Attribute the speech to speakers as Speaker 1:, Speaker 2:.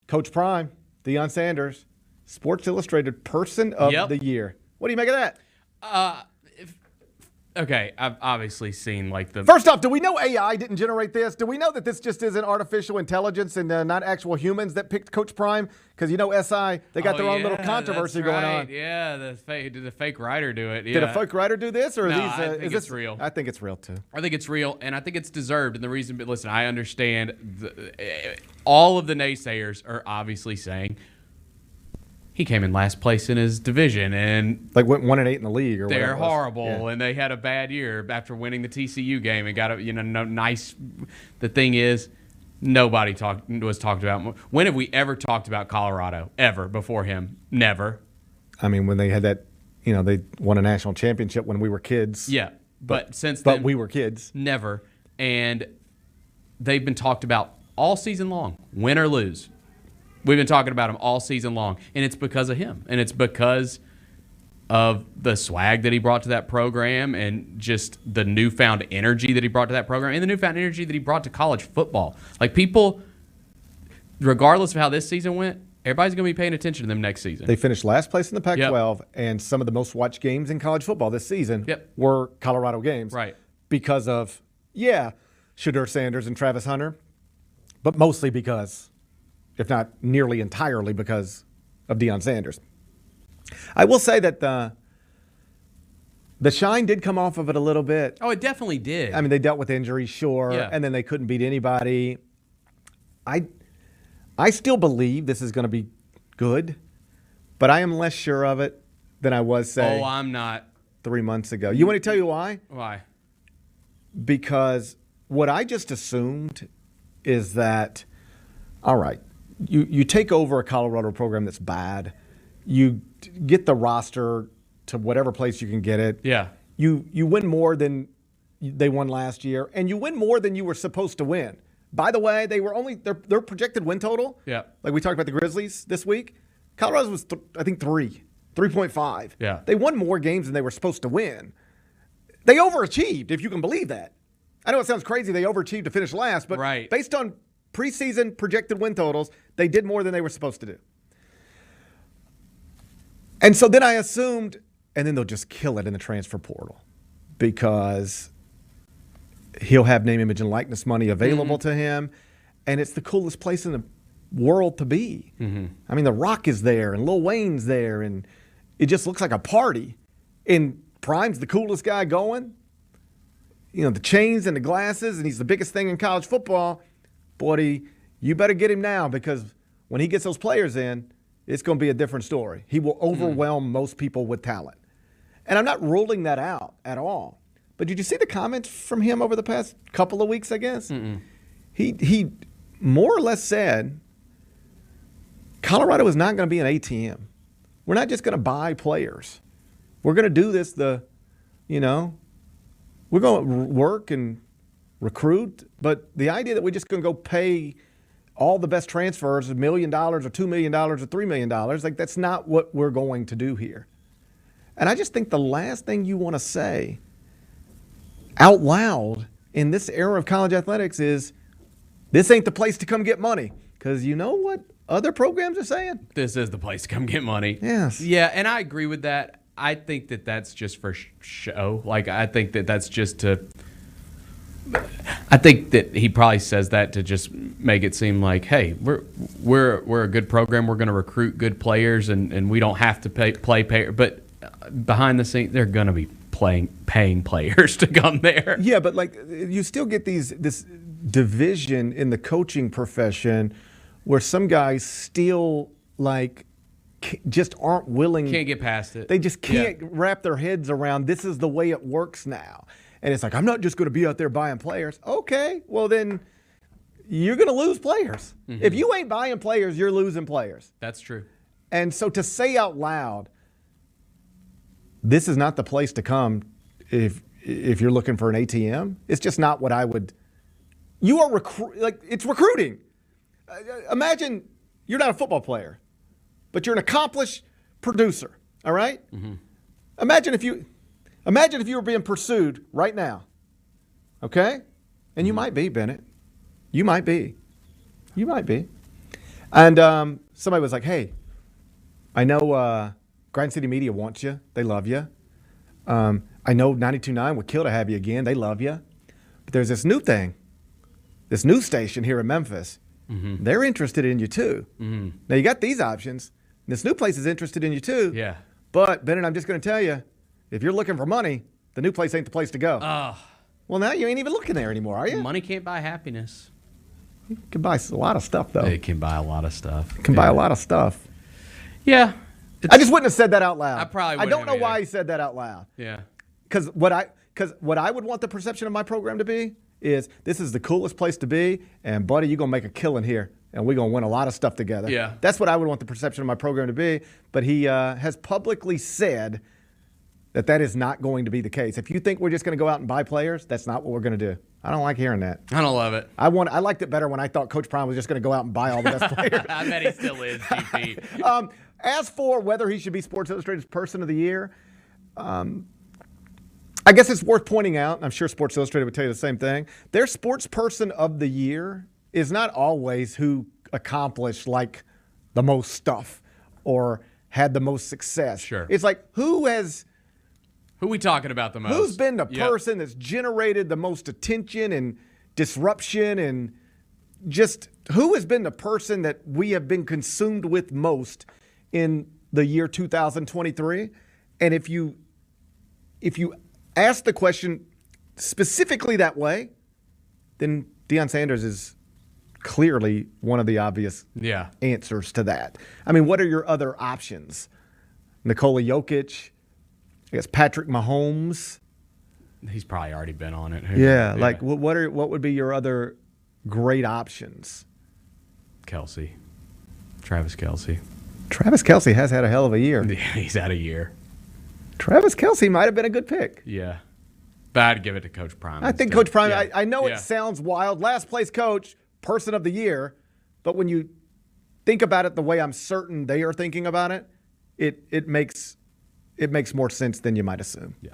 Speaker 1: Coach Prime, Deion Sanders, Sports Illustrated Person of the Year. What do you make of that?
Speaker 2: Okay, I've obviously seen like the...
Speaker 1: First off, do we know AI didn't generate this? Do we know that this just isn't artificial intelligence and not actual humans that picked Coach Prime? Because SI, they got their own little controversy going on.
Speaker 2: Yeah, did the fake writer do it? Yeah.
Speaker 1: Did a fake writer do this? Or
Speaker 2: No,
Speaker 1: these,
Speaker 2: I think
Speaker 1: is
Speaker 2: it's
Speaker 1: this
Speaker 2: real.
Speaker 1: I think it's real, too.
Speaker 2: I think it's real, and I think it's deserved. And the reason, but listen, I understand all of the naysayers are obviously saying he came in last place in his division, and
Speaker 1: like went 1-8 in the league, or
Speaker 2: they're
Speaker 1: whatever
Speaker 2: horrible, and they had a bad year after winning the TCU game and got a nice. The thing is, nobody was talked about. When have we ever talked about Colorado ever before him? Never.
Speaker 1: I mean, when they had that, they won a national championship when we were kids.
Speaker 2: Yeah, but since then,
Speaker 1: we were kids.
Speaker 2: Never, and they've been talked about all season long, win or lose. We've been talking about him all season long, and it's because of him, and it's because of the swag that he brought to that program and just the newfound energy that he brought to that program and the newfound energy that he brought to college football. Like, people, regardless of how this season went, everybody's going to be paying attention to them next season.
Speaker 1: They finished last place in the Pac-12, and some of the most watched games in college football this season were Colorado games.
Speaker 2: Right.
Speaker 1: Because of, Shedeur Sanders and Travis Hunter, but mostly because, if not nearly entirely because of Deion Sanders. I will say that the shine did come off of it a little bit.
Speaker 2: Oh, it definitely did.
Speaker 1: I mean, they dealt with injuries, sure, and then they couldn't beat anybody. I still believe this is going to be good, but I am less sure of it than I was, say,
Speaker 2: I'm not.
Speaker 1: 3 months ago. You want to tell you why?
Speaker 2: Why?
Speaker 1: Because what I just assumed is that, all right, you take over a Colorado program that's bad. You get the roster to whatever place you can get it.
Speaker 2: Yeah.
Speaker 1: You win more than they won last year, and you win more than you were supposed to win. By the way, they were only their projected win total.
Speaker 2: Yeah.
Speaker 1: Like we talked about the Grizzlies this week. Colorado's was I think 3.5.
Speaker 2: Yeah.
Speaker 1: They won more games than they were supposed to win. They overachieved, if you can believe that. I know it sounds crazy they overachieved to finish last, but based on preseason projected win totals, they did more than they were supposed to do. And so then I assumed, and then they'll just kill it in the transfer portal because he'll have name, image, and likeness money available to him, and it's the coolest place in the world to be. I mean, The Rock is there, and Lil Wayne's there, and it just looks like a party. And Prime's the coolest guy going. The chains and the glasses, and he's the biggest thing in college football. Boy, you better get him now because when he gets those players in, it's going to be a different story. He will overwhelm most people with talent. And I'm not ruling that out at all. But did you see the comments from him over the past couple of weeks, I guess? He more or less said Colorado is not going to be an ATM. We're not just going to buy players. We're going to do this we're going to work and recruit, but the idea that we're just going to go pay all the best transfers $1 million or $2 million or $3 million, like that's not what we're going to do here. And I just think the last thing you want to say out loud in this era of college athletics is this ain't the place to come get money. Because you know what other programs are saying?
Speaker 2: This is the place to come get money.
Speaker 1: Yes.
Speaker 2: Yeah, and I agree with that. I think that that's just for show. Like, I think that that's just to – I think that he probably says that to just make it seem like, hey, we're a good program. We're going to recruit good players, and we don't have to play. But behind the scenes, they're going to be paying players to come there.
Speaker 1: Yeah, but like you still get this division in the coaching profession where some guys still like just aren't willing.
Speaker 2: Can't get past it.
Speaker 1: They just can't wrap their heads around this is the way it works now. And it's like, I'm not just going to be out there buying players. Okay, well then you're going to lose players. If you ain't buying players, you're losing players.
Speaker 2: That's true.
Speaker 1: And so to say out loud, this is not the place to come if you're looking for an ATM, it's just not what I would. You are it's recruiting. Imagine you're not a football player, but you're an accomplished producer. All right. Imagine if you were being pursued right now. Okay, and you might be, Bennett. You might be. And somebody was like, hey, I know Grind City Media wants you. They love you. I know 92.9 would kill to have you again. They love you. But there's this new thing, this news station here in Memphis. Mm-hmm. They're interested in you too. Mm-hmm. Now you got these options. This new place is interested in you too.
Speaker 2: Yeah.
Speaker 1: But, Bennett, I'm just going to tell you, if you're looking for money, the new place ain't the place to go. Well, now you ain't even looking there anymore, are you?
Speaker 2: Money can't buy happiness.
Speaker 1: It can buy a lot of stuff, though.
Speaker 2: It can buy a lot of stuff.
Speaker 1: It can buy a lot of stuff.
Speaker 2: Yeah.
Speaker 1: I just wouldn't have said that out loud.
Speaker 2: I probably wouldn't.
Speaker 1: I don't know why he said that out loud.
Speaker 2: Yeah.
Speaker 1: Because what I would want the perception of my program to be is this is the coolest place to be, and buddy, you're gonna make a killing here, and we're gonna win a lot of stuff together.
Speaker 2: Yeah.
Speaker 1: That's what I would want the perception of my program to be. But he has publicly said that is not going to be the case. If you think we're just gonna go out and buy players, that's not what we're gonna do. I don't like hearing that.
Speaker 2: I don't love it.
Speaker 1: I liked it better when I thought Coach Prime was just gonna go out and buy all the best players.
Speaker 2: I bet he still is, GP.
Speaker 1: As for whether he should be Sports Illustrated's Person of the Year, I guess it's worth pointing out, and I'm sure Sports Illustrated would tell you the same thing, their Sports Person of the Year is not always who accomplished like the most stuff or had the most success.
Speaker 2: Sure.
Speaker 1: It's like who
Speaker 2: we talking about the most?
Speaker 1: Who's been the person that's generated the most attention and disruption, and just who has been the person that we have been consumed with most in the year 2023? And if you ask the question specifically that way, then Deion Sanders is clearly one of the obvious answers to that. I mean, what are your other options? Nikola Jokic, I guess Patrick Mahomes.
Speaker 2: He's probably already been on it.
Speaker 1: Yeah, like what would be your other great options?
Speaker 2: Travis Kelce.
Speaker 1: Travis Kelce has had a hell of a year.
Speaker 2: Yeah, he's had a year.
Speaker 1: Travis Kelce might have been a good pick.
Speaker 2: Yeah. But I'd give it to Coach Prime.
Speaker 1: I think Coach Prime, I know it sounds wild. Last place coach, Person of the Year. But when you think about it the way I'm certain they are thinking about it, it makes more sense than you might assume.
Speaker 2: Yeah.